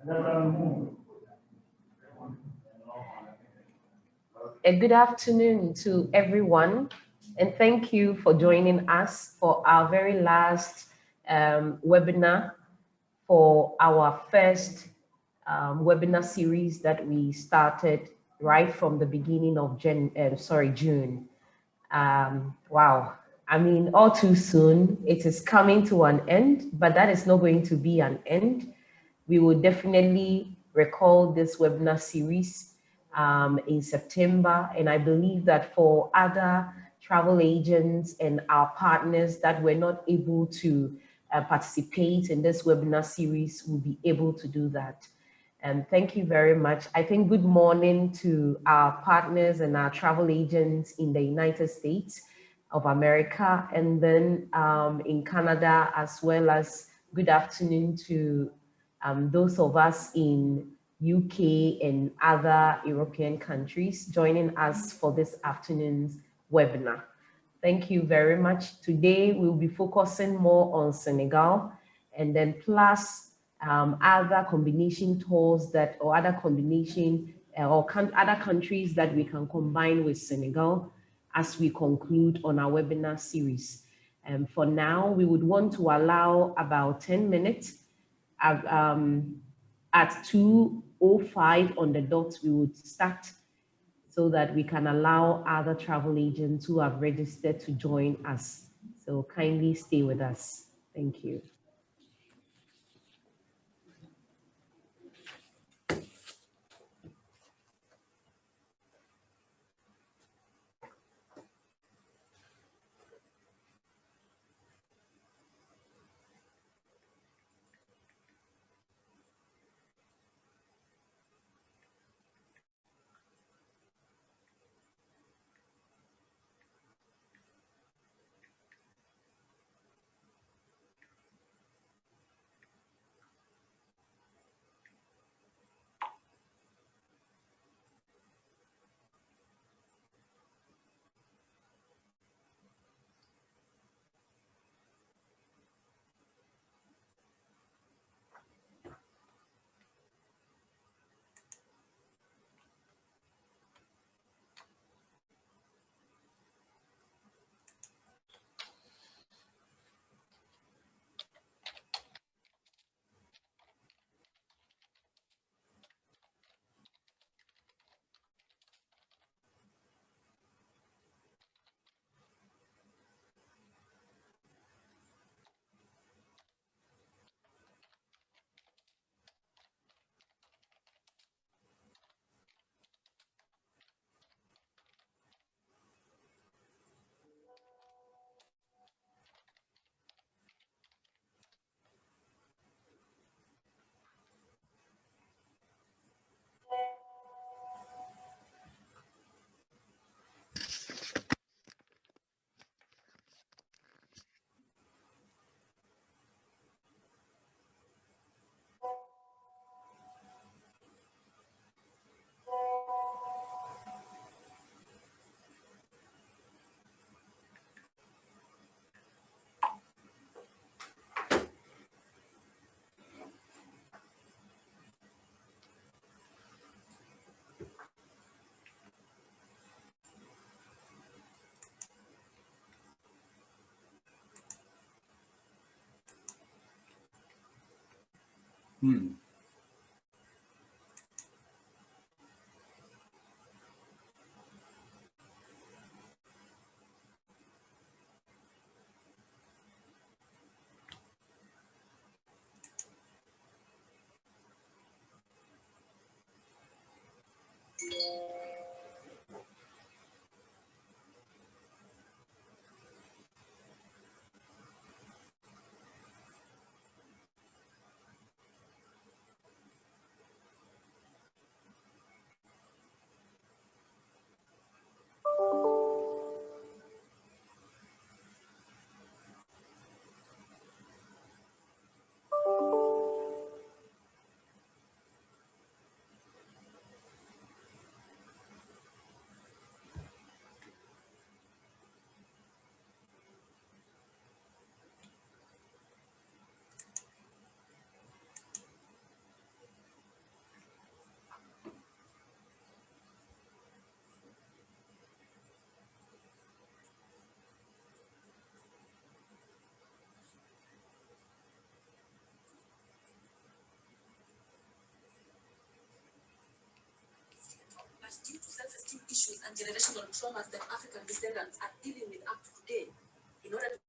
A good afternoon to everyone, and thank you for joining us for our very last webinar for our first webinar series that we started right from the beginning of June. Wow, I mean, all too soon, it is coming to an end, but that is not going to be an end. We will definitely recall this webinar series in September. And I believe that for other travel agents and our partners that were not able to participate in this webinar series will be able to do that. And thank you very much. I think good morning to our partners and our travel agents in the United States of America, and then in Canada, as well as good afternoon to those of us in UK and other European countries joining us for this afternoon's webinar. Thank you very much. Today, we'll be focusing more on Senegal, and then plus other combination tours that, or other combination other countries that we can combine with Senegal as we conclude on our webinar series. For now, we would want to allow about 10 minutes. At 2:05 on the dot, we would start so that we can allow other travel agents who have registered to join us. So kindly stay with us. Thank you. and generational traumas that African descendants are dealing with up to today in order to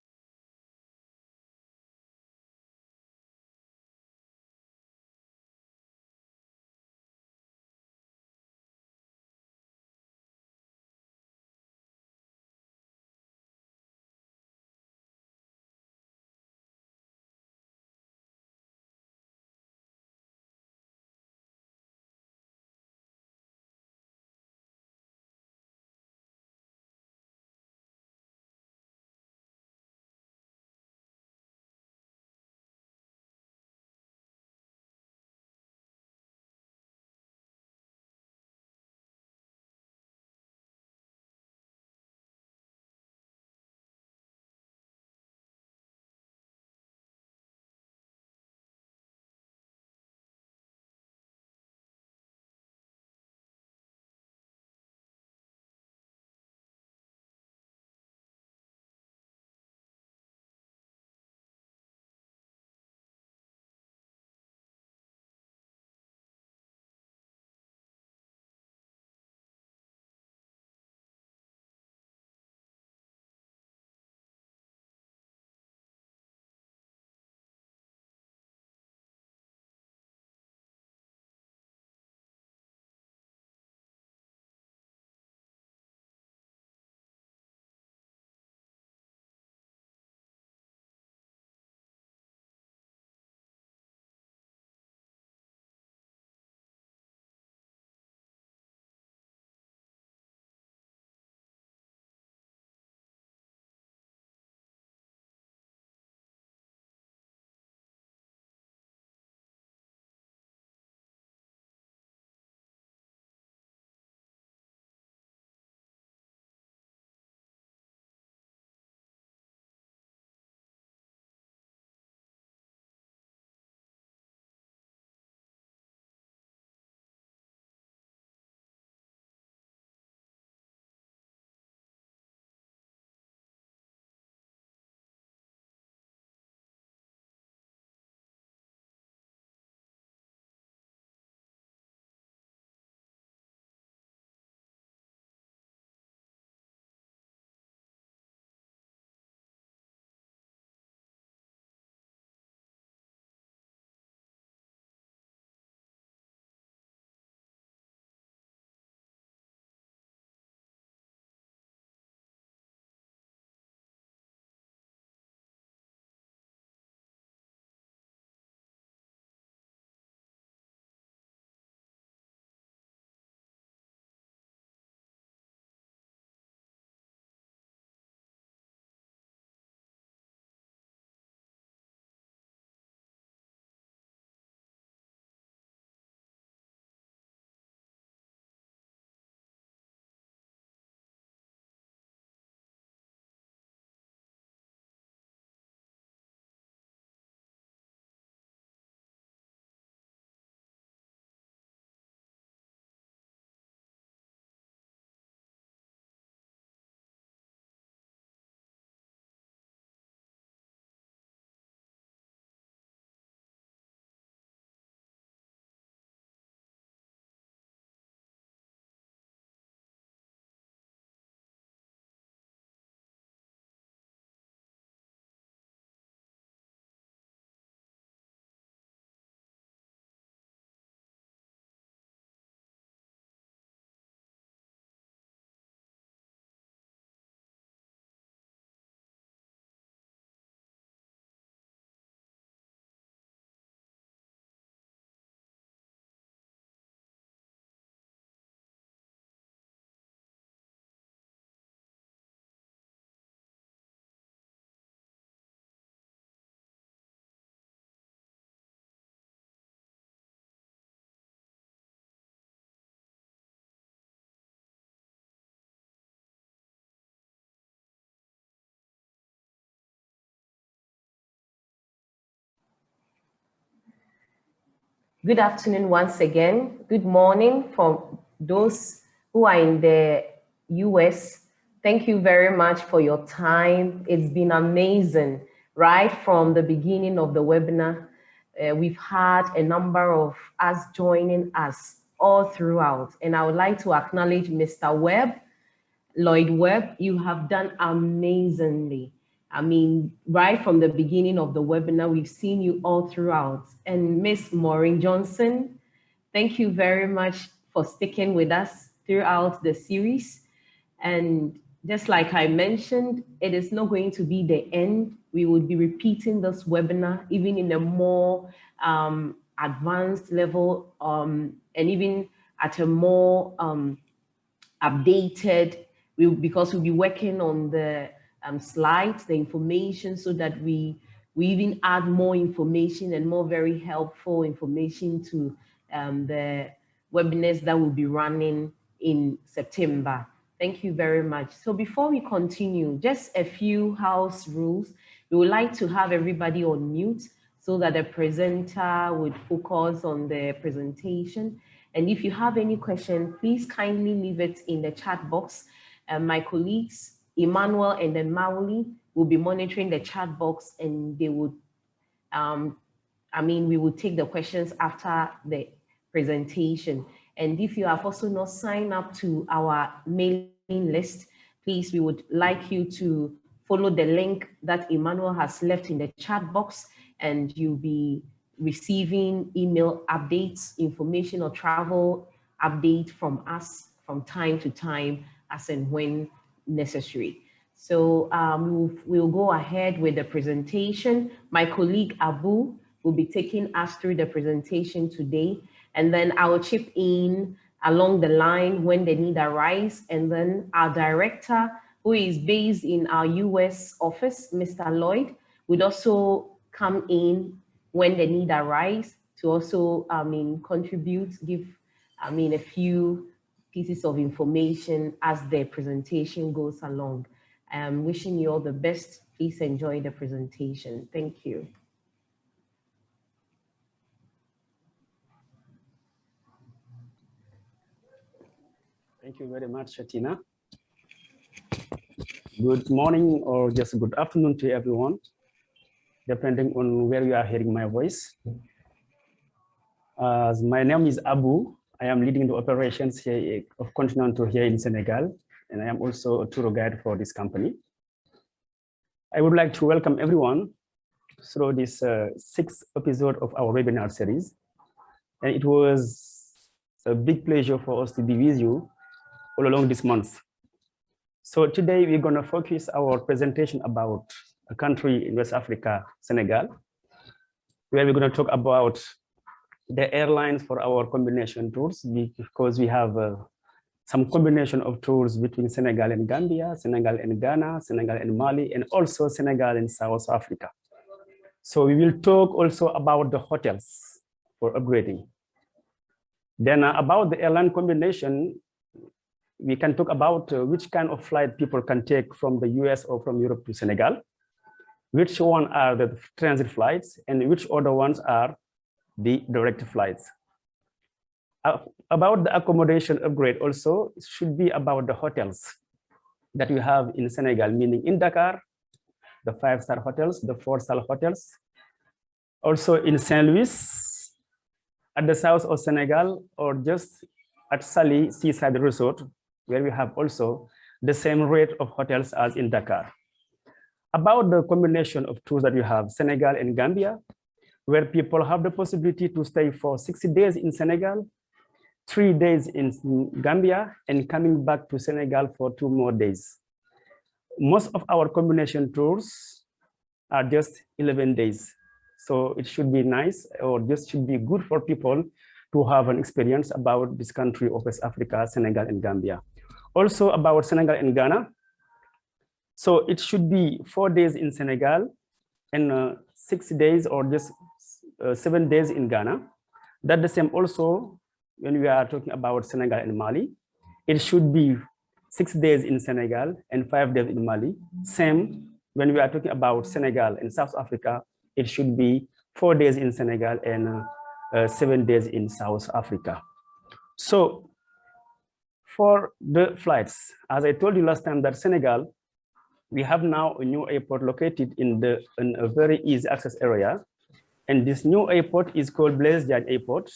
Good afternoon once again. Good morning from those who are in the US. Thank you very much for your time. It's been amazing, right? From the beginning of the webinar, we've had a number of us joining us all throughout. And I would like to acknowledge Mr. Webb Lloyd Webb, you have done amazingly. I mean, right from the beginning of the webinar, we've seen you all throughout. And Miss Maureen Johnson, thank you very much for sticking with us throughout the series. And just like I mentioned, it is not going to be the end. We will be repeating this webinar even in a more advanced level and even at a more updated, because we'll be working on the slides, the information, so that we even add more information and more very helpful information to the webinars that will be running in September. Thank you very much. So before we continue, just a few house rules. We would like to have everybody on mute so that the presenter would focus on the presentation. And if you have any question, please kindly leave it in the chat box. My colleagues, Emmanuel and then Mauli, will be monitoring the chat box, and they would, we will take the questions after the presentation. And if you have also not signed up to our mailing list, please, we would like you to follow the link that Emmanuel has left in the chat box, and you'll be receiving email updates, information or travel update from us from time to time as and when necessary. So we'll go ahead with the presentation. My colleague Abu will be taking us through the presentation today, and then I will chip in along the line when the need arises, and then our director, who is based in our US office, Mr. Lloyd, would also come in when the need arises to also, contribute, give, a few pieces of information as the presentation goes along. I'm wishing you all the best. Please enjoy the presentation. Thank you. Thank you very much, Shatina. Good morning or just good afternoon to everyone, depending on where you are hearing my voice. My name is Abu. I am leading the operations here of Continental here in Senegal, and I am also a tour guide for this company. I would like to welcome everyone through this sixth episode of our webinar series. And it was a big pleasure for us to be with you all along this month. So today we're going to focus our presentation about a country in West Africa, Senegal, where we're going to talk about the airlines for our combination tours, because we have some combination of tours between Senegal and Gambia, Senegal and Ghana, Senegal and Mali, and also Senegal and South Africa. So we will talk also about the hotels for upgrading. Then about the airline combination, we can talk about which kind of flight people can take from the US or from Europe to Senegal, which one are the transit flights, and which other ones are the direct flights. About the accommodation upgrade also, it should be about the hotels that we have in Senegal, meaning in Dakar, the 5-star hotels, the 4-star hotels. Also in Saint Louis, at the south of Senegal, or just at Sali Seaside Resort, where we have also the same rate of hotels as in Dakar. About the combination of tours that we have, Senegal and Gambia, where people have the possibility to stay for 60 days in Senegal, 3 days in Gambia, and coming back to Senegal for 2 more days. Most of our combination tours are just 11 days. So it should be nice, or just should be good for people to have an experience about this country of West Africa, Senegal and Gambia. Also about Senegal and Ghana. So it should be 4 days in Senegal and 6 days or just 7 days in Ghana. That's the same also when we are talking about Senegal and Mali. It should be 6 days in Senegal and 5 days in Mali. Same when we are talking about Senegal and South Africa, it should be 4 days in Senegal and 7 days in South Africa. So for the flights, as I told you last time, that Senegal, we have now a new airport located in a very easy access area. And this new airport is called Blaise Diagne Airport,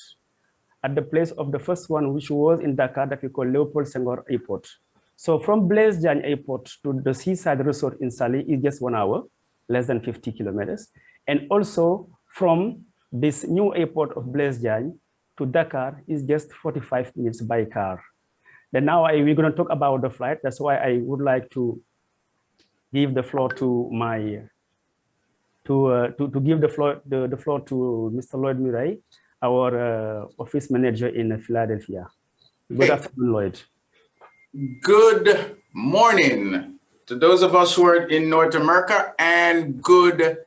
at the place of the first one, which was in Dakar, that we call Leopold Senghor Airport. So from Blaise Diagne Airport to the seaside resort in Saly is just 1 hour, less than 50 kilometers. And also from this new airport of Blaise Diagne to Dakar is just 45 minutes by car. Then now we're going to talk about the flight. That's why I would like to give the floor to my to give the floor to Mr. Lloyd Murray, our office manager in Philadelphia. Good afternoon, Lloyd. Good morning to those of us who are in North America, and good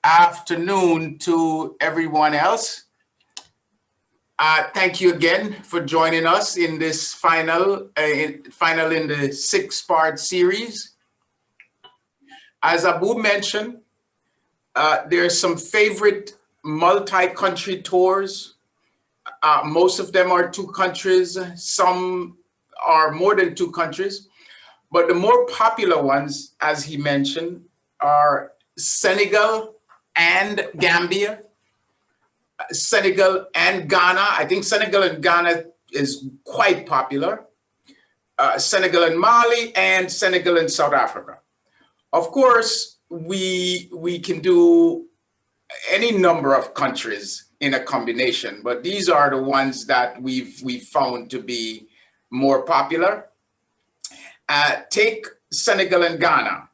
afternoon to everyone else. Thank you again for joining us in this final in the 6-part series. As Abu mentioned, there's some favorite multi-country tours. Most of them are 2 countries. Some are more than 2 countries. But the more popular ones, as he mentioned, are Senegal and Gambia, Senegal and Ghana. I think Senegal and Ghana is quite popular. Senegal and Mali, and Senegal and South Africa. Of course, we can do any number of countries in a combination, but these are the ones that we've found to be more popular. Take Senegal and Ghana.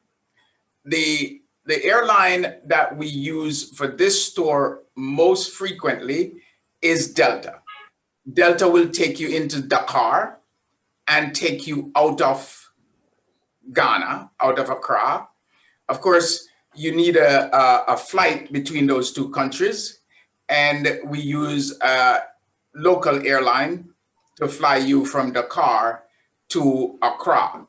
The airline that we use for this tour most frequently is Delta. Delta will take you into Dakar and take you out of Ghana, out of Accra. Of course, you need a flight between those 2 countries, and we use a local airline to fly you from Dakar to Accra.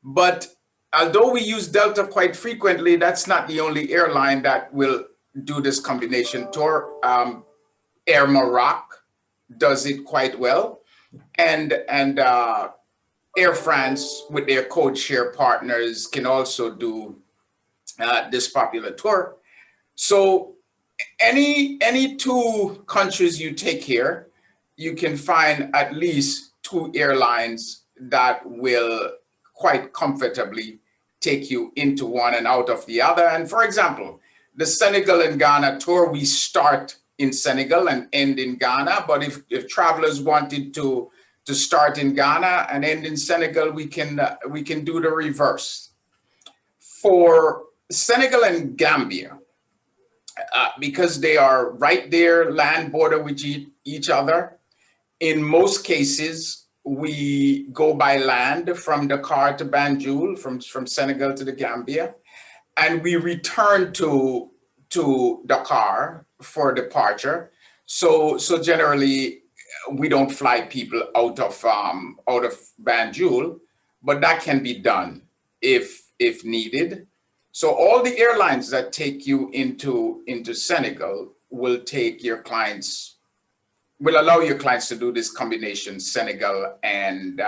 But although we use Delta quite frequently, that's not the only airline that will do this combination tour. Air Morocco does it quite well, and Air France with their code share partners can also do this popular tour. So any 2 countries you take here, you can find at least 2 airlines that will quite comfortably take you into one and out of the other. And for example, the Senegal and Ghana tour, we start in Senegal and end in Ghana. But if travelers wanted to start in Ghana and end in Senegal, we can do the reverse. For Senegal and Gambia, because they are right there, land border with each other, in most cases, we go by land from Dakar to Banjul, from Senegal to the Gambia, and we return to Dakar for departure. So generally, we don't fly people out of Banjul, but that can be done if needed. So all the airlines that take you into Senegal will allow your clients to do this combination, Senegal and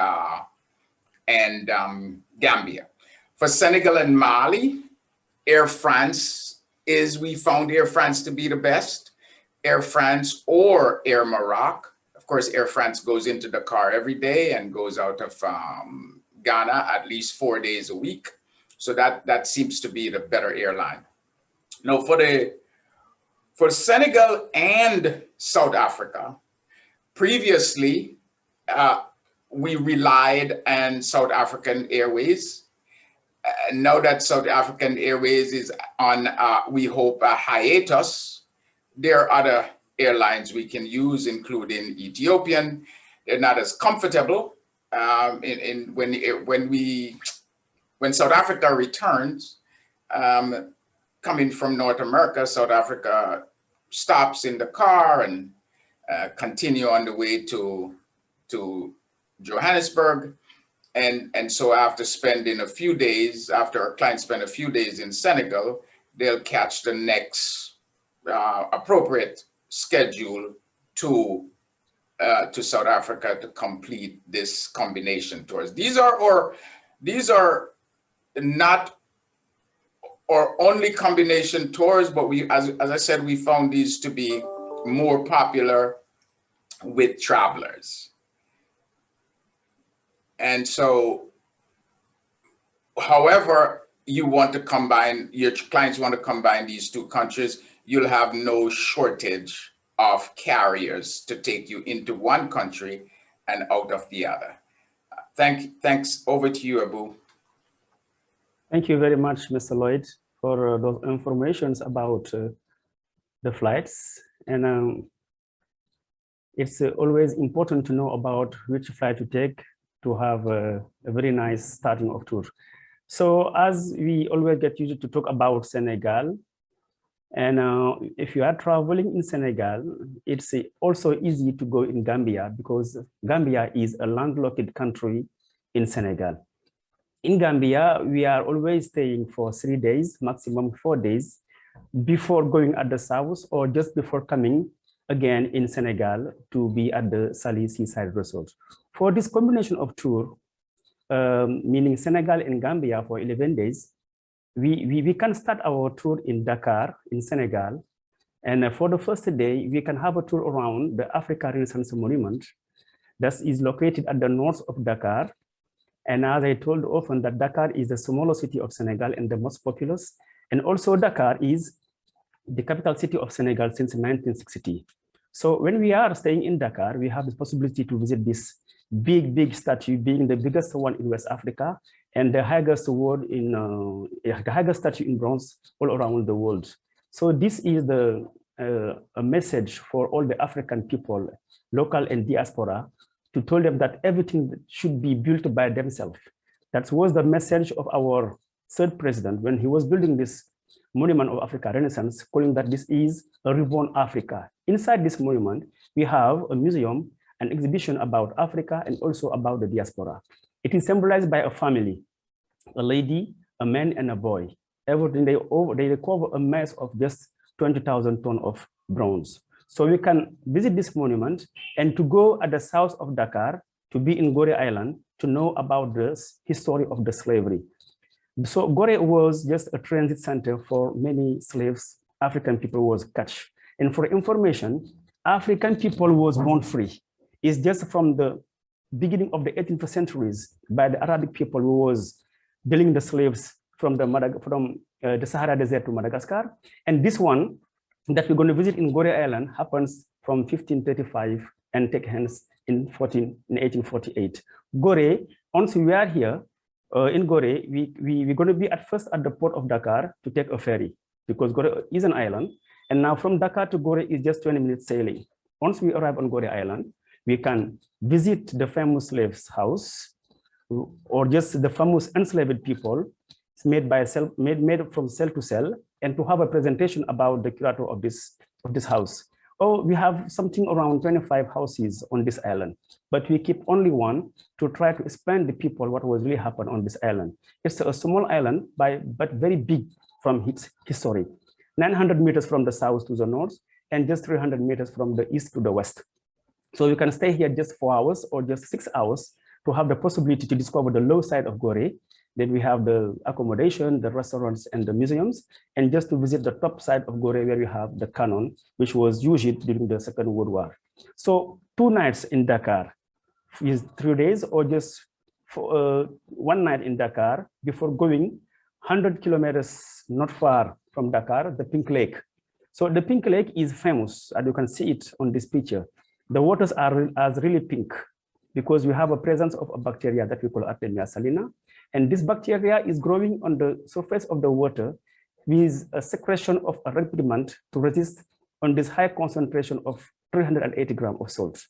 Gambia. For Senegal and Mali, Air France we found Air France to be the best. Air France or Air Morocco. Of course, Air France goes into Dakar every day and goes out of Ghana at least 4 days a week. So that seems to be the better airline. Now for Senegal and South Africa, previously we relied on South African Airways. Now that South African Airways is on, we hope, a hiatus, there are other airlines we can use, including Ethiopian. They're not as comfortable. When South Africa returns, coming from North America, South Africa stops in the car and continue on the way to Johannesburg. And so after our clients spend a few days in Senegal, they'll catch the next appropriate schedule to South Africa to complete this combination tours. These are not our only combination tours, but as I said, we found these to be more popular with travelers. And so however you want to combine, your clients want to combine these two countries, you'll have no shortage of carriers to take you into one country and out of the other. Thanks. Over to you, Abu. Thank you very much, Mr. Lloyd, for those informations about the flights. And it's always important to know about which flight to take to have a very nice starting of tour. So as we always get used to talk about Senegal, and if you are traveling in Senegal, it's also easy to go in Gambia, because Gambia is a landlocked country in Senegal. In Gambia, we are always staying for 3 days, maximum 4 days, before going at the south or just before coming again in Senegal to be at the Saly Seaside Resort. For this combination of tour, meaning Senegal and Gambia for 11 days, we can start our tour in Dakar, in Senegal. And for the first day, we can have a tour around the Africa Renaissance Monument that is located at the north of Dakar. And as I told often, that Dakar is the smallest city of Senegal and the most populous. And also Dakar is the capital city of Senegal since 1960. So when we are staying in Dakar, we have the possibility to visit this big statue, being the biggest one in West Africa and the highest statue in bronze all around the world. So this is a message for all the African people, local and diaspora, to tell them that everything should be built by themselves. That was the message of our third president when he was building this monument of Africa Renaissance, calling that this is a reborn Africa. Inside this monument, we have a museum, an exhibition about Africa and also about the diaspora. It is symbolized by a family, a lady, a man, and a boy. Everything they recover a mass of just 20,000 tons of bronze. So we can visit this monument and to go at the south of Dakar, to be in Gorée Island, to know about the history of the slavery. So Gorée was just a transit center for many slaves African people was catch. And for information, African people was born free. It's just from the beginning of the 18th centuries by the Arabic people who was dealing the slaves from the Sahara Desert to Madagascar. And this one that we're going to visit in Gorée Island happens from 1535 and take hands in 1848. Gorée, once we are here in Gorée, we're going to be at first at the port of Dakar to take a ferry, because Gorée is an island. And now from Dakar to Gorée is just 20 minutes sailing. Once we arrive on Gorée Island, we can visit the famous slaves' house, or just the famous enslaved people. It's made from cell to cell, and to have a presentation about the curator of this house. Oh, we have something around 25 houses on this island, but we keep only one to try to explain the people what was really happened on this island. It's a small island, but very big from its history. 900 meters from the south to the north, and just 300 meters from the east to the west. So you can stay here just 4 hours or just 6 hours to have the possibility to discover the low side of Gorée. Then we have the accommodation, the restaurants, and the museums, and just to visit the top side of Gorée where we have the cannon, which was used during the Second World War. So 2 nights in Dakar is 3 days, or just 1 night in Dakar before going 100 kilometers not far from Dakar, the Pink Lake. So the Pink Lake is famous, and you can see it on this picture. The waters are really pink because we have a presence of a bacteria that we call Artemia salina. And this bacteria is growing on the surface of the water with a secretion of a red pigment to resist on this high concentration of 380 grams of salt.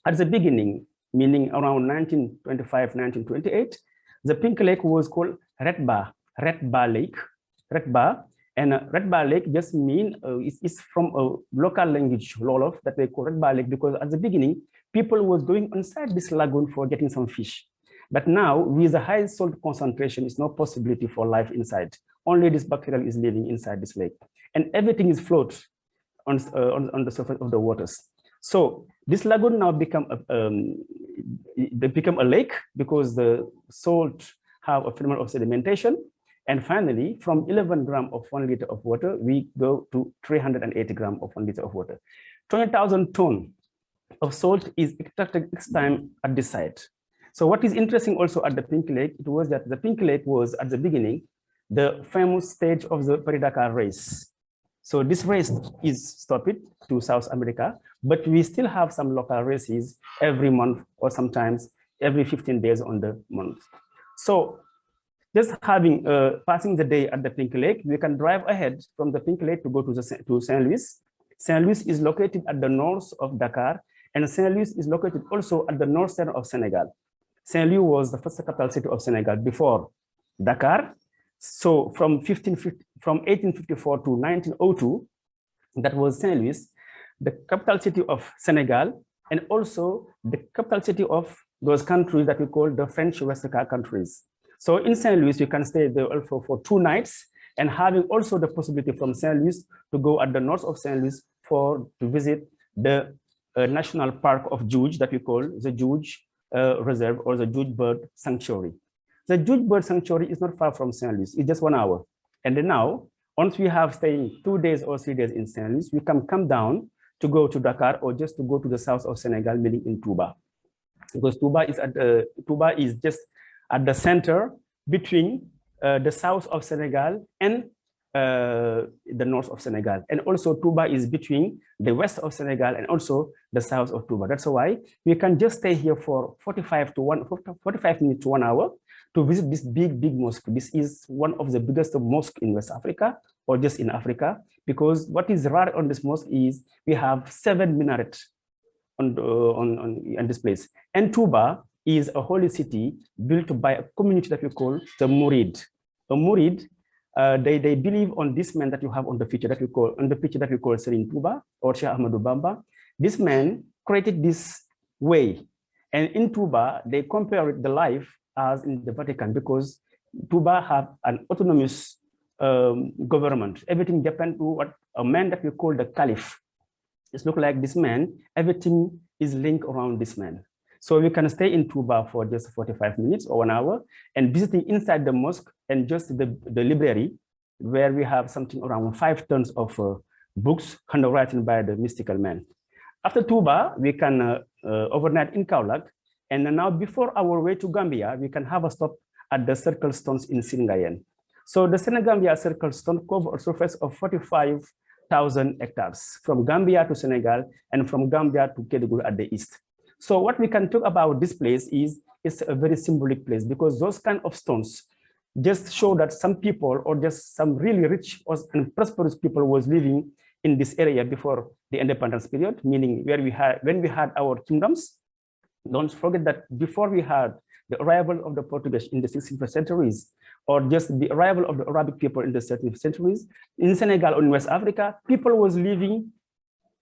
At the beginning, meaning around 1925, 1928, the Pink Lake was called Red Bar Lake. Red Bar. And Red Bar Lake just means, it's from a local language, Wolof, that they call Red Bar Lake, because at the beginning, people was going inside this lagoon for getting some fish. But now, with the high salt concentration, it's no possibility for life inside. Only this bacteria is living inside this lake. And everything is float on the surface of the waters. So this lagoon now become a lake because the salt have a phenomenon of sedimentation. And finally, from 11 grams of 1 liter of water, we go to 380 grams of 1 liter of water. 20,000 tons of salt is extracted each time at this site. So what is interesting also at the Pink Lake, it was that the Pink Lake was at the beginning, the famous stage of the Paris-Dakar race. So this race is stopped to South America, but we still have some local races every month or sometimes every 15 days on the month. So just having passing the day at the Pink Lake, we can drive ahead from the Pink Lake to go to Saint Louis. Saint Louis is located at the north of Dakar, and Saint Louis is located also at the northern of Senegal. Saint Louis was the first capital city of Senegal before Dakar. So from 1854 to 1902, that was Saint Louis, the capital city of Senegal, and also the capital city of those countries that we call the French West Africa countries. So in Saint Louis, you can stay there also for 2 nights, and having also the possibility from Saint Louis to go at the north of Saint Louis to visit the national park of Djoudj that we call the Djoudj Reserve or the Djoudj Bird Sanctuary. The Djoudj Bird Sanctuary is not far from Saint Louis, it's just 1 hour. And then now, once we have staying 2 days or 3 days in Saint Louis, we can come down to go to Dakar or just to go to the south of Senegal, meaning in Touba. Because Touba is just at the center between the south of Senegal and the north of Senegal. And also Touba is between the west of Senegal and also the south of Touba. That's why we can just stay here for 45 minutes to 1 hour to visit this big mosque. This is one of the biggest mosques in West Africa or just in Africa, because what is rare on this mosque is we have 7 minarets on this place. And Touba is a holy city built by a community that we call the Murid. A Murid, they believe on this man that you have on the picture that we call Serigne Touba or Cheikh Ahmadou Bamba. This man created this way, and in Touba they compare the life as in the Vatican, because Touba have an autonomous government. Everything depends to what a man that we call the Caliph. It's look like this man. Everything is linked around this man. So we can stay in Touba for just 45 minutes or 1 hour and visiting inside the mosque and just the library, where we have something around 5 tons of books handwritten by the mystical man. After Touba, we can overnight in Kaolack. And now before our way to Gambia, we can have a stop at the Circle Stones in Singayen. So the Senegambia Circle Stone covers a surface of 45,000 hectares from Gambia to Senegal and from Gambia to Kédougou at the east. So what we can talk about this place is it's a very symbolic place, because those kind of stones just show that some people or just some really rich and prosperous people was living in this area before the independence period, meaning when we had our kingdoms. Don't forget that before we had the arrival of the Portuguese in the 16th centuries, or just the arrival of the Arabic people in the 17th centuries, in Senegal or in West Africa, people was living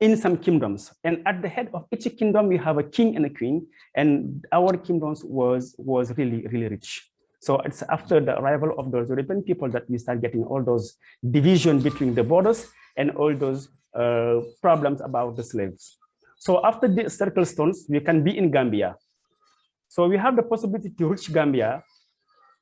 in some kingdoms. And at the head of each kingdom, we have a king and a queen, and our kingdoms was really, really rich. So it's after the arrival of those European people that we start getting all those division between the borders and all those problems about the slaves. So after the Circle Stones, we can be in Gambia. So we have the possibility to reach Gambia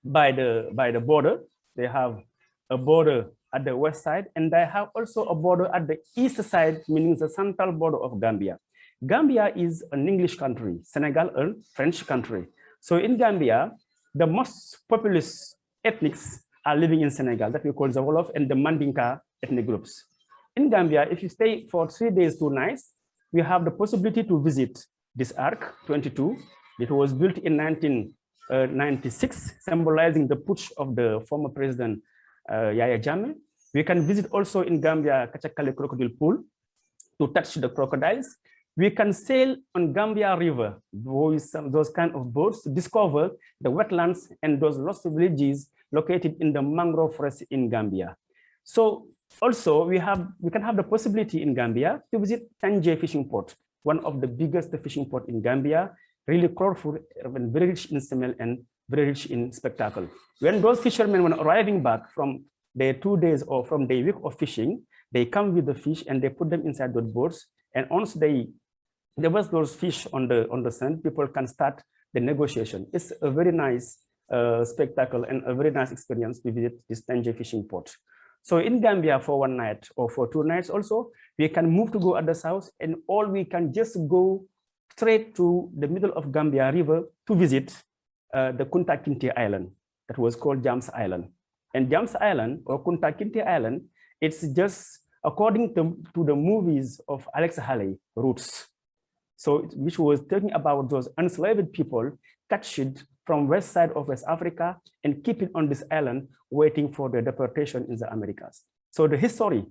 by the border. They have a border at the west side, and they have also a border at the east side, meaning the central border of Gambia. Gambia is an English country, Senegal a French country. So in Gambia, the most populous ethnics are living in Senegal, that we call the Wolof and the Mandinka ethnic groups. In Gambia, if you stay for 3 days, 2 nights, we have the possibility to visit this Arc 22. It was built in 1996, symbolizing the putsch of the former president Yaya Jammeh. We can visit also in Gambia Kachakale Crocodile Pool to touch the crocodiles. We can sail on Gambia River with those kind of boats to discover the wetlands and those lost villages located in the mangrove forest in Gambia. So also we can have the possibility in Gambia to visit Tanje fishing port, one of the biggest fishing port in Gambia, really colorful and very rich in smell and very rich in spectacle. When those fishermen were arriving back from their 2 days or from their week of fishing, they come with the fish and they put them inside those boats. And once there was those fish on the sand, people can start the negotiation. It's a very nice spectacle and a very nice experience to visit this Tanje fishing port. So in Gambia for 1 night or for 2 nights also, we can move to go at the south, and all we can just go straight to the middle of Gambia River to visit the Kunta Kinte Island that was called James Island. And James Island or Kunta Kinte Island, it's just according to the movies of Alex Haley, Roots. So which was talking about those enslaved people captured from west side of West Africa and keep it on this island waiting for the deportation in the Americas. So the history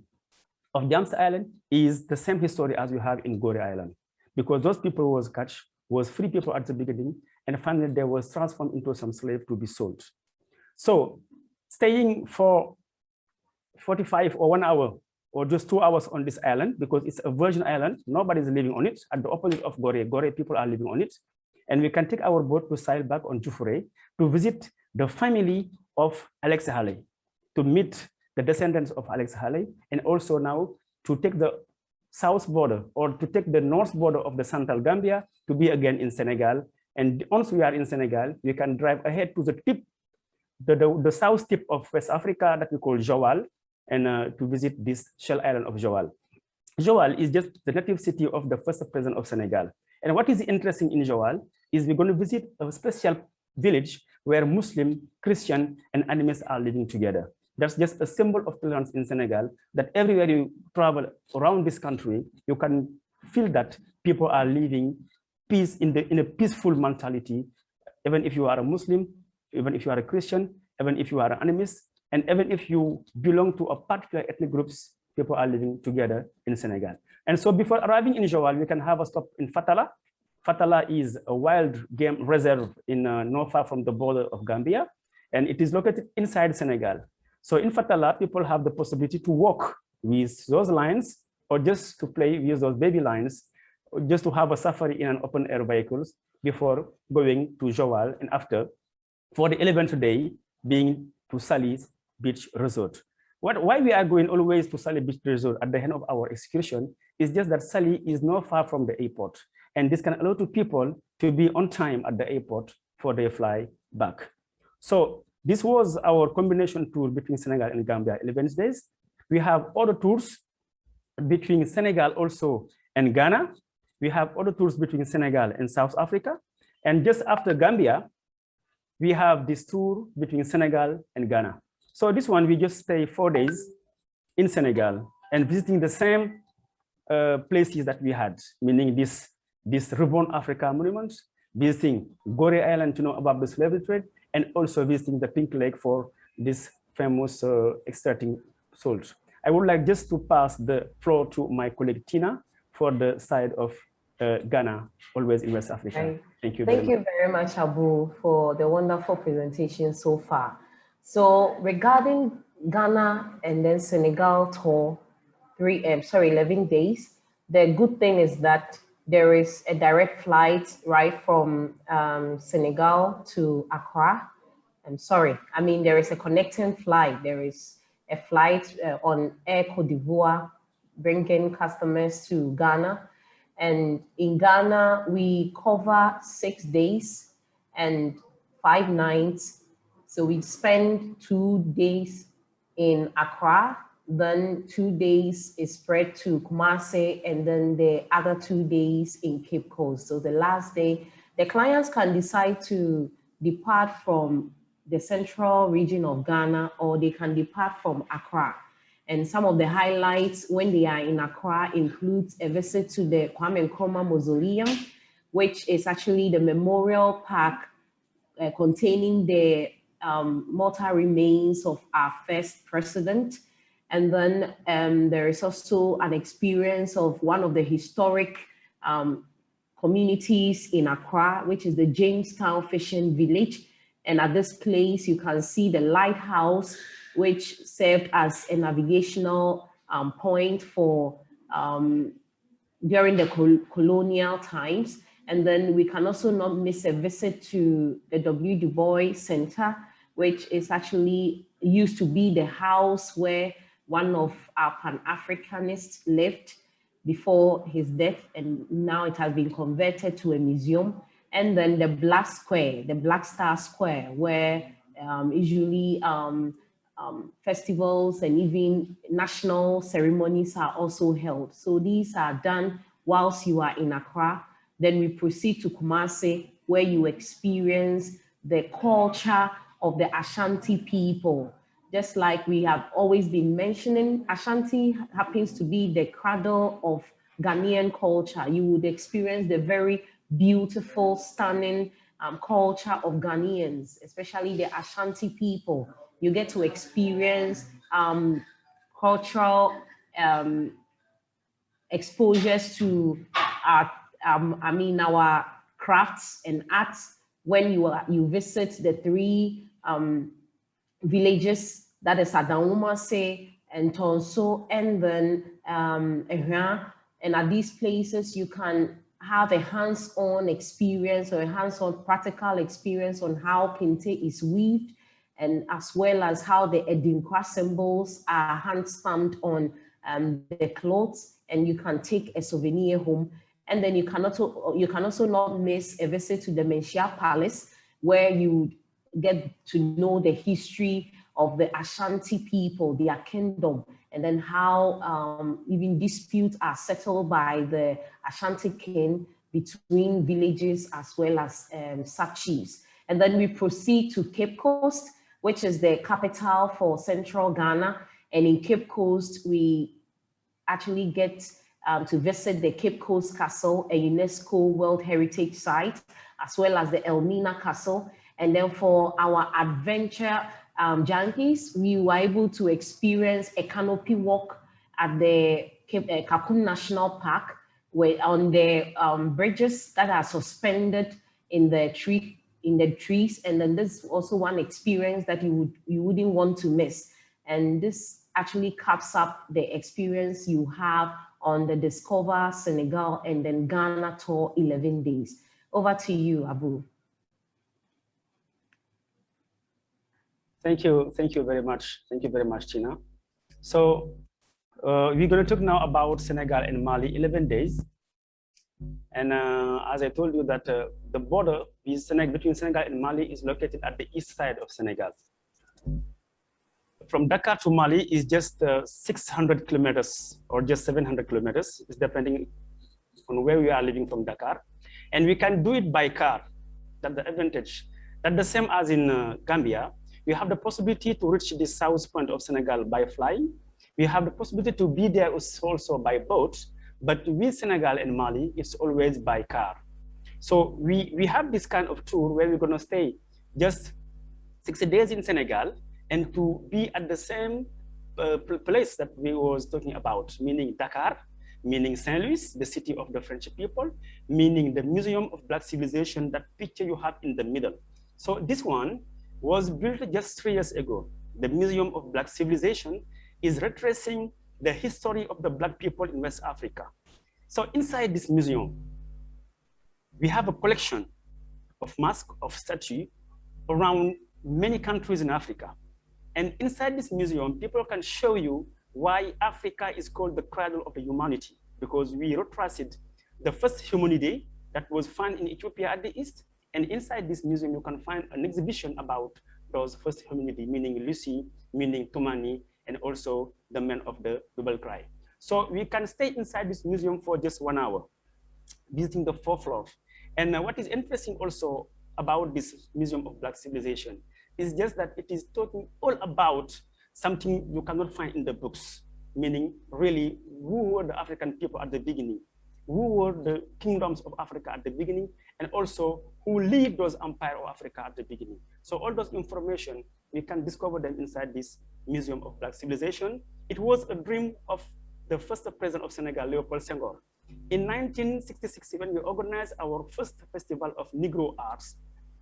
of James Island is the same history as you have in Gorée Island, because those people was catch, was free people at the beginning, and finally they was transformed into some slave to be sold. So staying for 45 or 1 hour or just 2 hours on this island, because it's a virgin island, nobody's living on it. At the opposite of Gorée, Gorée people are living on it. And we can take our boat to sail back on Jufureh to visit the family of Alex Haley, to meet the descendants of Alex Haley, and also now to take the south border or to take the north border of the Central Gambia to be again in Senegal. And once we are in Senegal, we can drive ahead to the tip, the south tip of West Africa that we call Joal, and to visit this shell island of Joal. Joal is just the native city of the first president of Senegal. And what is interesting in Joal is we're going to visit a special village where Muslim, Christian, and animals are living together. That's just a symbol of tolerance in Senegal, that everywhere you travel around this country, you can feel that people are living peace in a peaceful mentality, even if you are a Muslim, even if you are a Christian, even if you are an animist, and even if you belong to a particular ethnic groups, people are living together in Senegal. And so before arriving in Joal, we can have a stop in Fatala. Fatala is a wild game reserve in not far from the border of Gambia, and it is located inside Senegal. So in Fatala, people have the possibility to walk with those lions, or just to play with those baby lions, or just to have a safari in an open air vehicles before going to Joal, and after, for the 11th day, being to Salis Beach Resort. Why we are going always to Salis Beach Resort at the end of our excursion is just that Salis is not far from the airport. And this can allow to people to be on time at the airport for their fly back. So this was our combination tour between Senegal and Gambia, 11 days. We have other tours between Senegal also and Ghana. We have other tours between Senegal and South Africa. And just after Gambia, we have this tour between Senegal and Ghana. So this one, we just stay 4 days in Senegal and visiting the same places that we had, meaning this Reborn Africa monument, visiting Gorée Island to know about the slavery trade, and also visiting the Pink Lake for this famous extracting salt. I would like just to pass the floor to my colleague Tina for the side of Ghana, always in West Africa. Right. Thank you. Thank you very much, Abu, for the wonderful presentation so far. So regarding Ghana and then Senegal tour, 11 days, the good thing is that there is a direct flight right from Senegal to Accra. There is a connecting flight. There is a flight on Air Cote d'Ivoire bringing customers to Ghana. And in Ghana, we cover 6 days and 5 nights. So we spend 2 days in Accra, then 2 days is spread to Kumasi, and then the other 2 days in Cape Coast. So the last day, the clients can decide to depart from the central region of Ghana, or they can depart from Accra. And some of the highlights when they are in Accra includes a visit to the Kwame Nkrumah Mausoleum, which is actually the memorial park containing the mortal remains of our first president. And then there is also an experience of one of the historic communities in Accra, which is the Jamestown Fishing Village. And at this place, you can see the lighthouse, which served as a navigational point for during the colonial times. And then we can also not miss a visit to the W. Du Bois Center, which is actually used to be the house where one of our Pan-Africanists lived before his death, and now it has been converted to a museum. And then the Black Square, the Black Star Square, where usually festivals and even national ceremonies are also held. So these are done whilst you are in Accra. Then we proceed to Kumasi, where you experience the culture of the Ashanti people. Just like we have always been mentioning, Ashanti happens to be the cradle of Ghanaian culture. You would experience the very beautiful, stunning culture of Ghanaians, especially the Ashanti people. You get to experience cultural exposures to our, our crafts and arts when you visit the three villages, that is Adamumase and Tonso, and then Ehran. And at these places, you can have a hands-on experience or a hands-on practical experience on how Kente is weaved, and as well as how the Edinkwa symbols are hand-stamped on the clothes, and you can take a souvenir home. And then you can also not miss a visit to the Menchia Palace, where you get to know the history of the Ashanti people, their kingdom, and then how even disputes are settled by the Ashanti king between villages as well as sub-chiefs. And then we proceed to Cape Coast, which is the capital for central Ghana. And in Cape Coast, we actually get to visit the Cape Coast Castle, a UNESCO World Heritage Site, as well as the Elmina Castle. And then for our adventure junkies, we were able to experience a canopy walk at the Kakum National Park, where on the bridges that are suspended in the trees. And then this is also one experience that you wouldn't want to miss. And this actually caps up the experience you have on the Discover Senegal and then Ghana tour 11 days. Over to you, Abu. Thank you very much. Thank you very much, Tina. So we're going to talk now about Senegal and Mali 11 days. And as I told you that the border between Senegal and Mali is located at the east side of Senegal. From Dakar to Mali is just 600 kilometers or just 700 kilometers. It's depending on where we are living from Dakar. And we can do it by car. That's the advantage. That's the same as in Gambia. We have the possibility to reach the south point of Senegal by flying. We have the possibility to be there also by boat. But with Senegal and Mali, it's always by car. So we have this kind of tour where we're going to stay just 60 days in Senegal and to be at the same place that we was talking about, meaning Dakar, meaning Saint Louis, the city of the French people, meaning the Museum of Black Civilization, that picture you have in the middle. So this one was built just 3 years ago. The Museum of Black Civilization is retracing the history of the Black people in West Africa. So inside this museum, we have a collection of masks, of statues around many countries in Africa. And inside this museum, people can show you why Africa is called the cradle of the humanity, because we retraced the first hominidae that was found in Ethiopia at the east. And inside this museum, you can find an exhibition about those first hominidae, meaning Lucy, meaning Tomani, and also the men of the double cry. So we can stay inside this museum for just 1 hour, visiting the 4th floor. And what is interesting also about this Museum of Black Civilization is just that it is talking all about something you cannot find in the books, meaning really who were the African people at the beginning, who were the kingdoms of Africa at the beginning, and also who lived those empires of Africa at the beginning. So all those information, we can discover them inside this Museum of Black Civilization. It was a dream of the first president of Senegal, Leopold Senghor. In 1966, when we organized our first festival of Negro arts,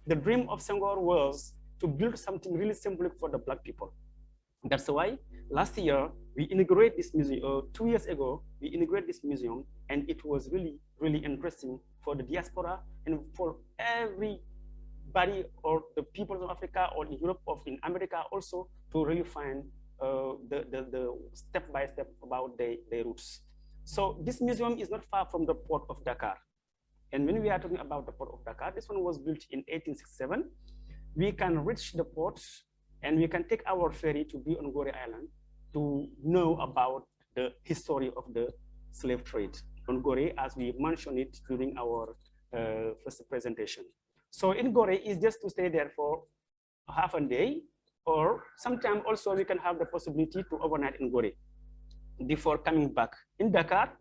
the dream of Senghor was to build something really symbolic for the Black people. That's why last year we inaugurated this museum, 2 years ago, we inaugurated this museum, and it was really, really interesting for the diaspora and for everybody or the people of Africa or in Europe or in America also to really find the step-by-step about their roots. So this museum is not far from the port of Dakar. And when we are talking about the port of Dakar, this one was built in 1867. We can reach the port and we can take our ferry to be on Gorée Island to know about the history of the slave trade. on Gorée, as we mentioned it during our first presentation. So in Gorée is just to stay there for half a day, or sometimes also we can have the possibility to overnight in Gorée before coming back in Dakar,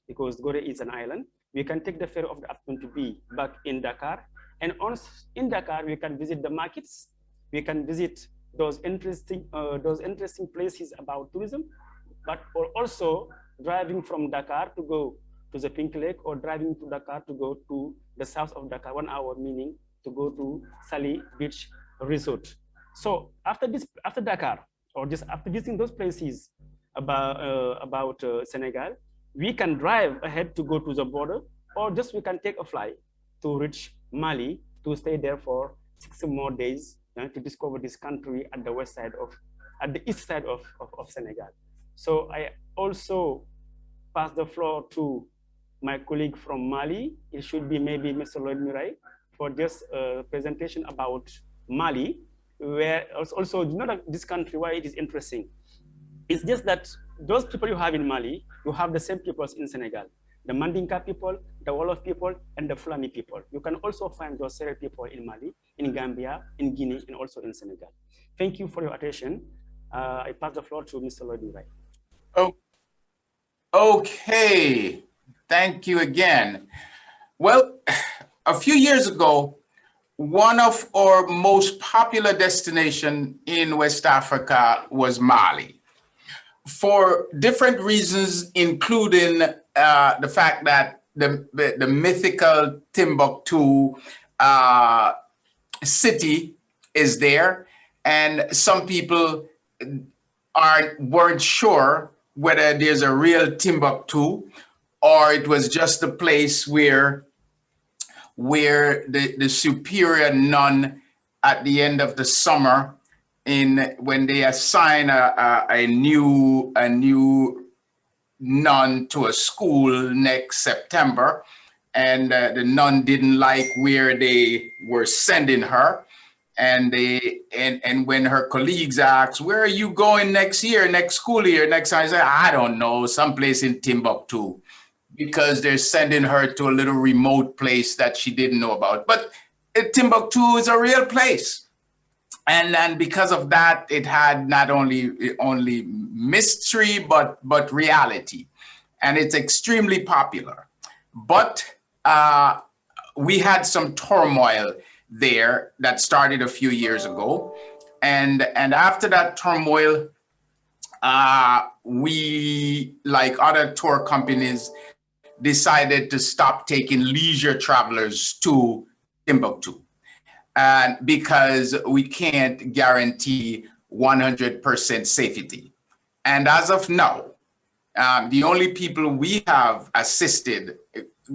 because Gorée is an island. We can take the ferry of the afternoon to be back in Dakar. And in Dakar, we can visit the markets. We can visit those interesting places about tourism, but also driving from Dakar to go to the Pink Lake, or driving to Dakar to go to the south of Dakar, 1 hour, meaning to go to Sali Beach Resort. So after Dakar, or just after visiting those places about Senegal, we can drive ahead to go to the border, or just we can take a flight to reach Mali, to stay there for 6 more days to discover this country at the east side of Senegal. So I also pass the floor to my colleague from Mali. It should be maybe Mr. Lloyd Murray, for just a presentation about Mali, where also, you know, this country, why it is interesting. It's just that those people you have in Mali, you have the same peoples in Senegal. The Mandinka people, the Wolof people, and the Fulani people. You can also find those Serer people in Mali, in Gambia, in Guinea, and also in Senegal. Thank you for your attention. I pass the floor to Mr. Lloyd Murray. Oh, okay. Thank you again. Well, a few years ago, one of our most popular destinations in West Africa was Mali, for different reasons, including the fact that the mythical Timbuktu city is there, and some people weren't sure whether there's a real Timbuktu, or it was just a place where the superior nun at the end of the summer, when they assign a new nun to a school next September, and the nun didn't like where they were sending her, and when her colleagues asked, "Where are you going next year, next school year, next time?" I said, "I don't know, someplace in Timbuktu," because they're sending her to a little remote place that she didn't know about. But Timbuktu is a real place. And because of that, it had not only mystery, but reality. And it's extremely popular. But we had some turmoil there that started a few years ago. And after that turmoil, we, like other tour companies, decided to stop taking leisure travelers to Timbuktu, because we can't guarantee 100% safety. And as of now, the only people we have assisted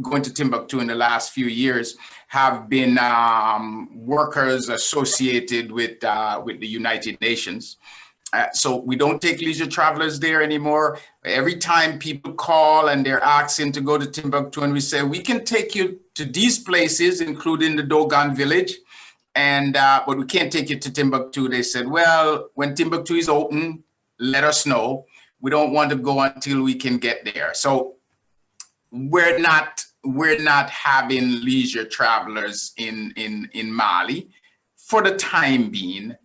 going to Timbuktu in the last few years have been workers associated with the United Nations. So we don't take leisure travelers there anymore. Every time people call and they're asking to go to Timbuktu, and we say, we can take you to these places, including the Dogon village, but we can't take you to Timbuktu. They said, well, when Timbuktu is open, let us know. We don't want to go until we can get there. So we're not having leisure travelers in Mali for the time being,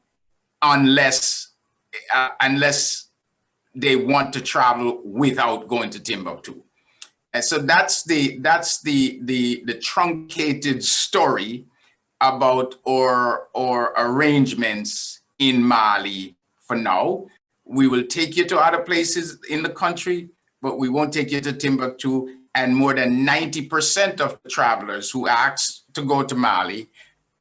unless they want to travel without going to Timbuktu. And so that's the truncated story about our arrangements in Mali for now. We will take you to other places in the country, but we won't take you to Timbuktu. And more than 90% of the travelers who ask to go to Mali,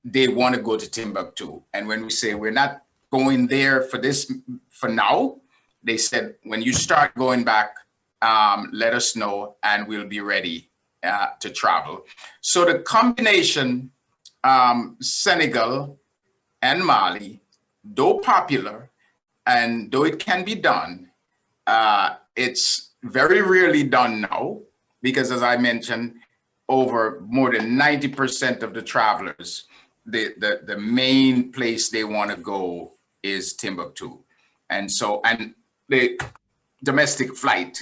they want to go to Timbuktu. And when we say we're not going there for now, they said, when you start going back, let us know and we'll be ready to travel. So the combination, Senegal and Mali, though popular and though it can be done, it's very rarely done now, because as I mentioned, over more than 90% of the travelers, the main place they want to go is Timbuktu. And the domestic flight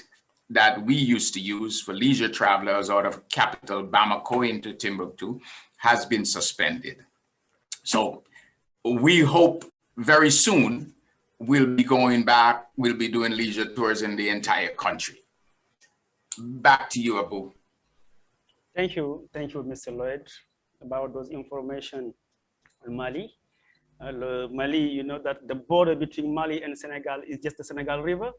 that we used to use for leisure travelers out of capital Bamako into Timbuktu has been suspended. So we hope very soon we'll be going back, we'll be doing leisure tours in the entire country. Back to you, Abu. Thank you, Mr. Lloyd, about those information on Mali. Mali, you know that the border between Mali and Senegal is just the Senegal River.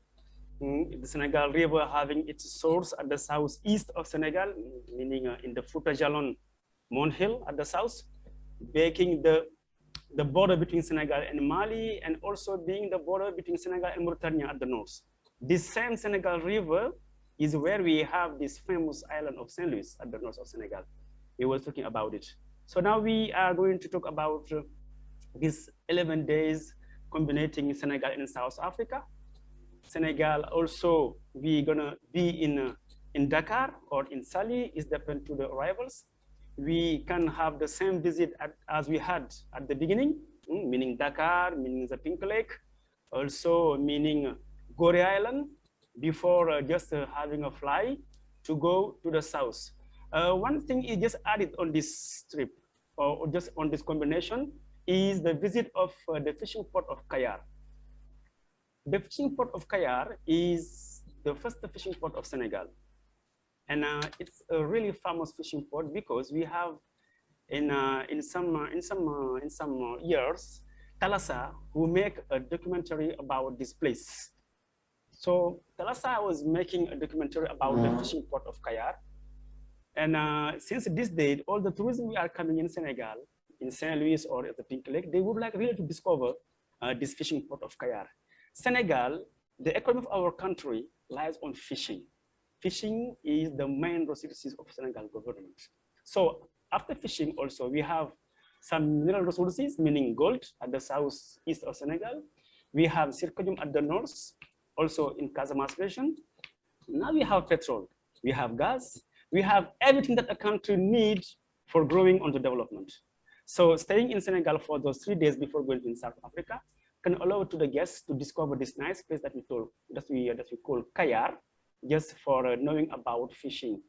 The Senegal River having its source at the southeast of Senegal, meaning in the Fouta Djallon molehill at the south, making the border between Senegal and Mali, and also being the border between Senegal and Mauritania at the north. This same Senegal River is where we have this famous island of Saint Louis at the north of Senegal. We were talking about it. So now we are going to talk about these 11 days combining Senegal and South Africa. Senegal also, we're gonna be in Dakar or in Saly, is depend to the arrivals. We can have the same visit as we had at the beginning, meaning Dakar, meaning the Pink Lake, also meaning Gorée Island, before just having a fly to go to the south. One thing is just added on this trip, or just on this combination, is the visit of the fishing port of Kayar. The fishing port of Kayar is the first fishing port of Senegal. And it's a really famous fishing port because we have in some years, Thalassa, who make a documentary about this place. So Thalassa was making a documentary about the fishing port of Kayar. And since this date, all the tourism we are coming in Senegal, in Saint Louis or at the Pink Lake, they would like really to discover this fishing port of Kayar. Senegal, the economy of our country lies on fishing. Fishing is the main resources of Senegal government. So after fishing also, we have some mineral resources, meaning gold at the southeast of Senegal. We have zirconium at the north, also in Casamance region. Now we have petrol, we have gas, we have everything that a country needs for growing on the development. So staying in Senegal for those 3 days before going to South Africa can allow to the guests to discover this nice place that we call Kayar, just for knowing about fishing.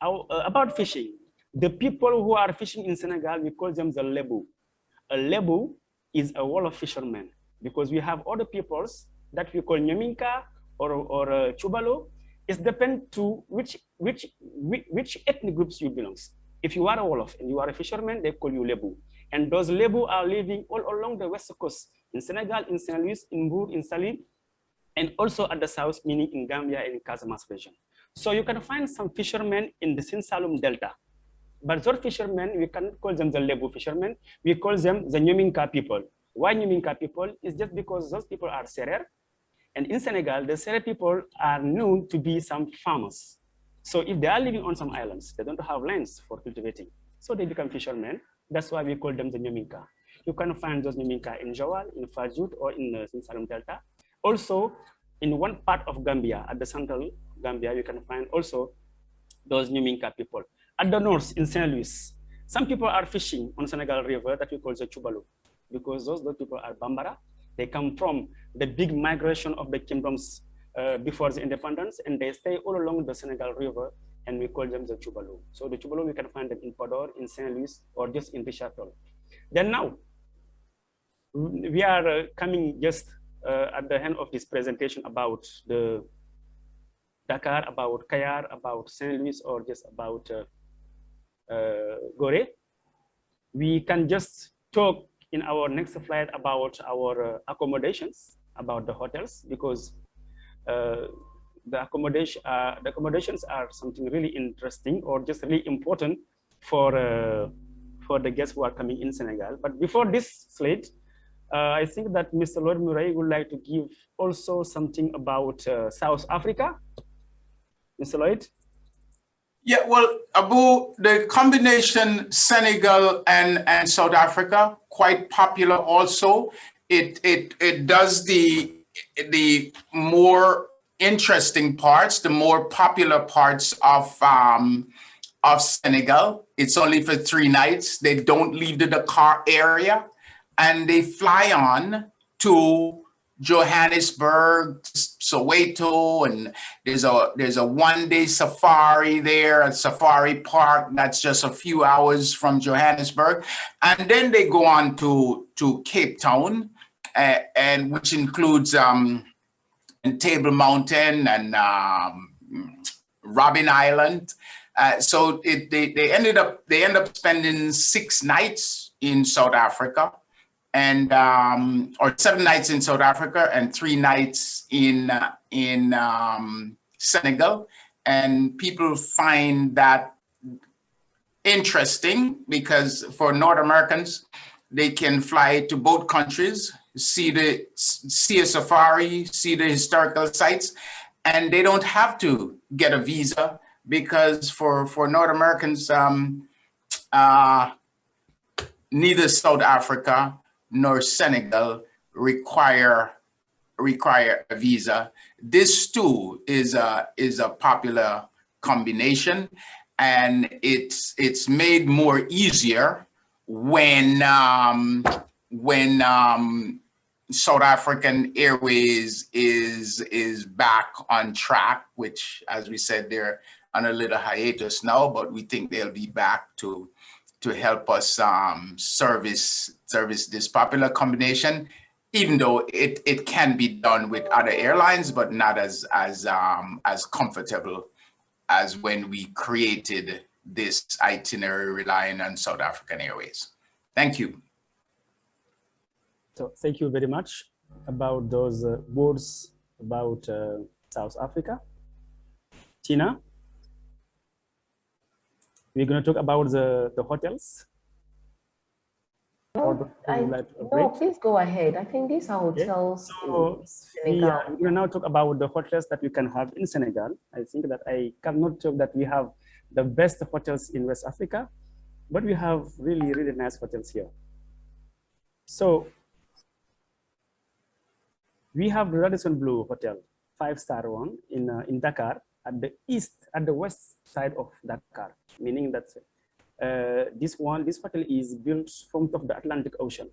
About fishing, the people who are fishing in Senegal, we call them the Lebu. A Lebu is a wall of fishermen, because we have other peoples that we call Nyaminka or Chubalo. It depends to which ethnic groups you belong. If you are a Wolof and you are a fisherman, they call you Lebu. And those Lebu are living all along the west coast, in Senegal, in Saint Louis, in Mbour, in Saly, and also at the south, meaning in Gambia and in Casamance region. So you can find some fishermen in the Sin Salum Delta. But those fishermen, we cannot call them the Lebu fishermen, we call them the Nyaminka people. Why Nyaminka people? It's just because those people are Serer. And in Senegal, the Serer people are known to be some farmers. So if they are living on some islands, they don't have lands for cultivating. So they become fishermen. That's why we call them the Nyaminka. You can find those Nyaminka in Joal, in Fadjout, or in the Sin Salum Delta. Also, in one part of Gambia, at the central Gambia, you can find also those Nyaminka people. At the north, in Saint Louis, some people are fishing on Senegal River that we call the Chubalo, because those people are Bambara. They come from the big migration of the kingdoms before the independence, and they stay all along the Senegal River, and we call them the Chubalo. So the Chubalo, we can find them in Podor, in Saint Louis, or just in Richard Toll. Then now, we are coming just at the end of this presentation about the Dakar, about Kayar, about Saint Louis, or just about Gorée. We can just talk in our next slide about our accommodations, about the hotels, because the accommodations are something really interesting or just really important for the guests who are coming in Senegal. But before this slide, I think that Mr. Lloyd Murray would like to give also something about South Africa. Mr. Lloyd? Yeah, well, Abu, the combination Senegal and South Africa, quite popular also. It does the more interesting parts, the more popular parts of Senegal. It's only for 3 nights. They don't leave the Dakar area, and they fly on to Johannesburg, Soweto, and there's a one-day safari there at Safari Park. That's just a few hours from Johannesburg, and then they go on to Cape Town, and which includes Table Mountain and Robben Island. So they end up spending 6 nighs in South Africa, and or 7 nights in South Africa and 3 nights in Senegal. And people find that interesting because for North Americans, they can fly to both countries, see a safari, see the historical sites, and they don't have to get a visa because for North Americans, neither South Africa nor Senegal require a visa. This too is a popular combination, and it's made more easier when South African Airways is back on track, which, as we said, they're on a little hiatus now, but we think they'll be back to help us service this popular combination, even though it can be done with other airlines, but not as comfortable as when we created this itinerary relying on South African Airways. Thank you. So thank you very much about those words about South Africa. Tina, we're going to talk about the hotels. No, please go ahead. I think these are hotels. Okay. So we will now talk about the hotels that we can have in Senegal. I think that I cannot talk that we have the best hotels in West Africa, but we have really, really nice hotels here. So we have the Radisson Blu Hotel, 5-star one in Dakar, at the west side of Dakar, meaning that this hotel is built from top of the Atlantic Ocean,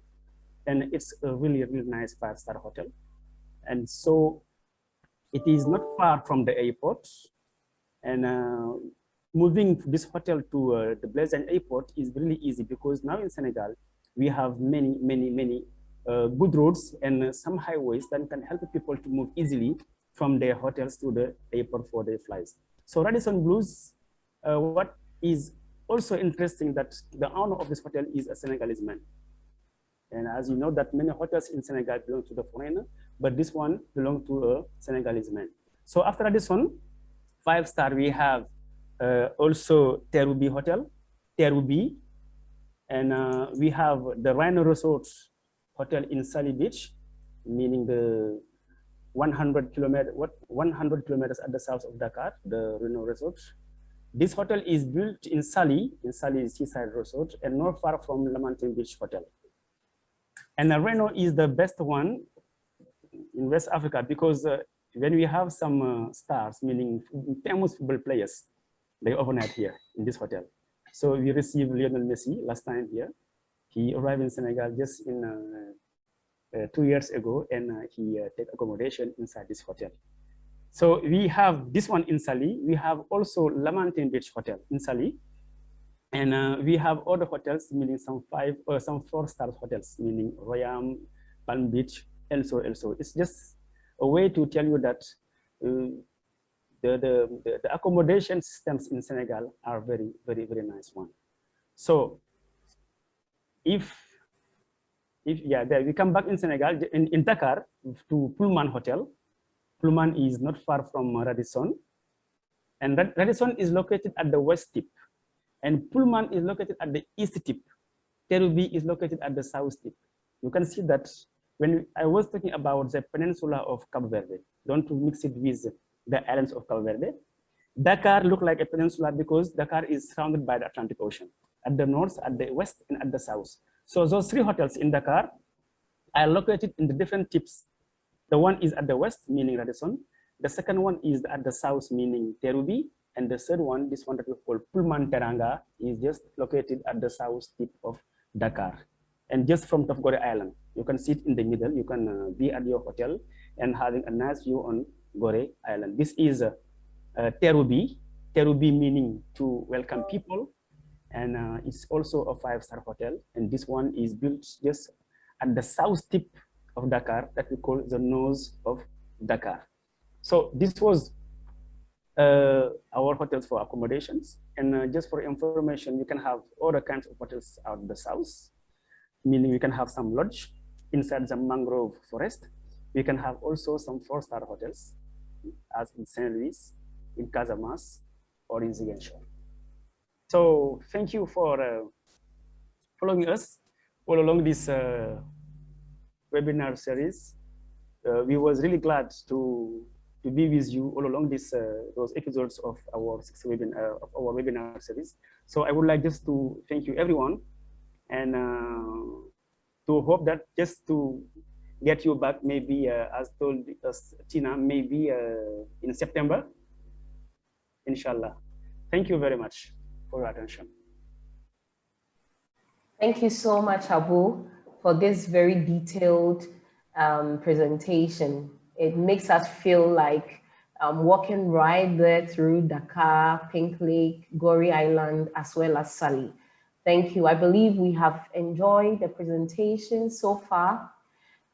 and it's a really, really nice 5-star hotel. And so it is not far from the airport, and moving this hotel to the Blaise Airport is really easy because now in Senegal, we have many good roads and some highways that can help people to move easily from their hotels to the airport for their flights. So Radisson Blu's, what is also interesting that the owner of this hotel is a Senegalese man. And as you know that many hotels in Senegal belong to the foreigner, but this one belongs to a Senegalese man. So after Radisson, 5-star, we have also Terrou-Bi Hotel, Terrou-Bi, and we have the Rhino Resort Hotel in Sally Beach, meaning the 100 kilometers at the south of Dakar, the Rhino Resort. This hotel is built in Sally Seaside Resort, and not far from Lamantin Beach Hotel. And the Rhino is the best one in West Africa because when we have some stars, meaning famous football players, they overnight here in this hotel. So we received Lionel Messi last time here. He arrived in Senegal just in 2 years ago, and he took accommodation inside this hotel. So we have this one in Sally. We have also Lamantin Beach Hotel in Sally, and we have other hotels, meaning some 4-star hotels, meaning Royam, Palm Beach, and so. It's just a way to tell you that the accommodation systems in Senegal are very nice one. So if we come back in Senegal, in Dakar to Pullman Hotel. Pullman is not far from Radisson, and Radisson is located at the west tip, and Pullman is located at the east tip. Terrou-Bi is located at the south tip. You can see that when I was talking about the peninsula of Cabo Verde, don't mix it with the islands of Cabo Verde. Dakar look like a peninsula because Dakar is surrounded by the Atlantic Ocean at the north, at the west, and at the south. So those 3 hotels in Dakar are located in the different tips. The one is at the west, meaning Radisson. The second one is at the south, meaning Terrou-Bi. And the third one, this one that we call Pullman Teranga, is just located at the south tip of Dakar and just from Tofgore Island. You can sit in the middle. You can be at your hotel and having a nice view on Gorée Island. This is Terubi. Terubi meaning to welcome people. And it's also a 5-star hotel. And this one is built just at the south tip of Dakar that we call the nose of Dakar. So this was our hotels for accommodations. And just for information, we can have other kinds of hotels out the south, meaning we can have some lodge inside the mangrove forest. We can have also some 4-star hotels, as in Saint Louis, in Casamance, or in Ziguinchor. So thank you for following us all along this webinar series. We was really glad to be with you all along this those episodes of our webinar series. So I would like just to thank you everyone, and to hope that just to get you back, maybe as told us Tina, maybe in September, inshallah. Thank you very much for your attention. Thank you so much, Abu, for this very detailed presentation. It makes us feel like walking right there through Dakar, Pink Lake, Gorée Island, as well as Sali. Thank you. I believe we have enjoyed the presentation so far,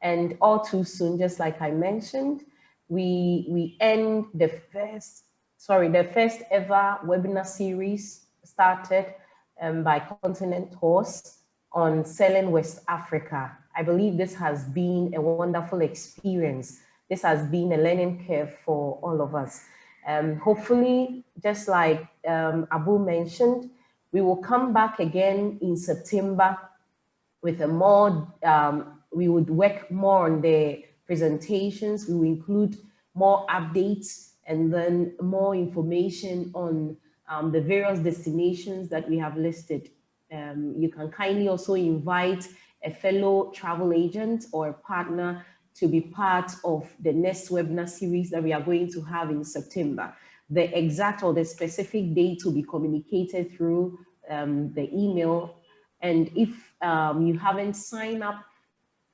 and all too soon, just like I mentioned, we end the first ever webinar series started by Continent Tours on selling West Africa. I believe this has been a wonderful experience. This has been a learning curve for all of us. Hopefully, just like Abu mentioned, we will come back again in September with a more, we would work more on the presentations. We will include more updates and then more information on the various destinations that we have listed. You can kindly also invite a fellow travel agent or a partner to be part of the next webinar series that we are going to have in September. The exact or the specific date will be communicated through the email. And if you haven't signed up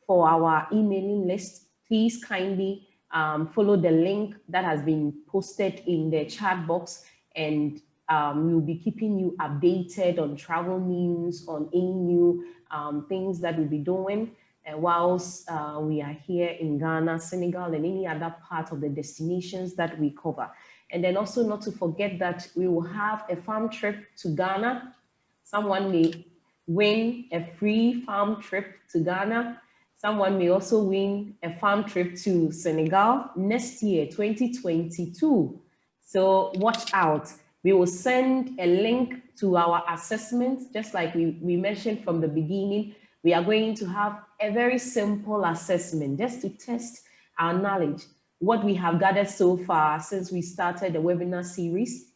for our emailing list, please kindly follow the link that has been posted in the chat box, and we'll be keeping you updated on travel news, on any new things that we'll be doing whilst we are here in Ghana, Senegal, and any other part of the destinations that we cover. And then also not to forget that we will have a farm trip to Ghana. Someone may win a free farm trip to Ghana. Someone may also win a farm trip to Senegal next year, 2022. So watch out. We will send a link to our assessment, just like we mentioned from the beginning. We are going to have a very simple assessment just to test our knowledge, what we have gathered so far since we started the webinar series,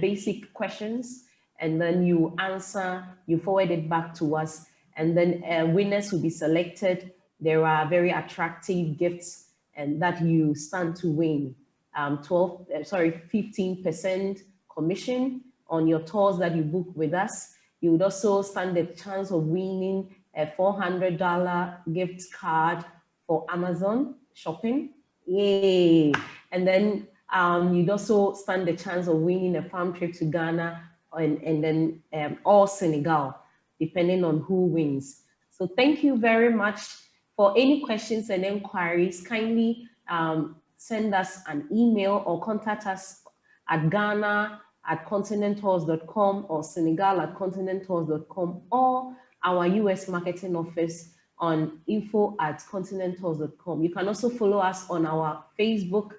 basic questions, and then you answer, you forward it back to us, and then winners will be selected. There are very attractive gifts and that you stand to win. 15% commission on your tours that you book with us. You would also stand the chance of winning a $400 gift card for Amazon shopping. Yay! And then you'd also stand the chance of winning a farm trip to Ghana and then or Senegal, depending on who wins. So thank you very much. For any questions and inquiries, kindly send us an email or contact us at Ghana@continenttours.com or Senegal@continenttours.com or our US marketing office on info@continenttours.com. You can also follow us on our Facebook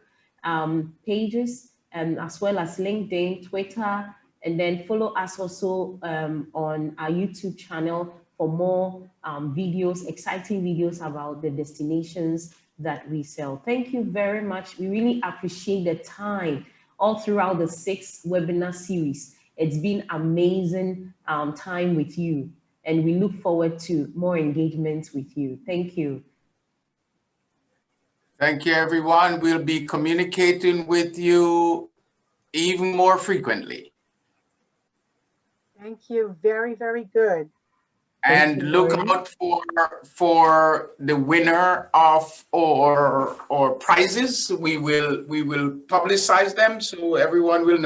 pages as well as LinkedIn, Twitter, and then follow us also on our YouTube channel for more videos, exciting videos about the destinations that we sell. Thank you very much. We really appreciate the time all throughout the 6 webinar series. It's been amazing time with you, and we look forward to more engagement with you. Thank you. Thank you, everyone. We'll be communicating with you even more frequently. Thank you. Very, very good. And you, look Maureen. out for the winner of or prizes. We will publicize them so everyone will know.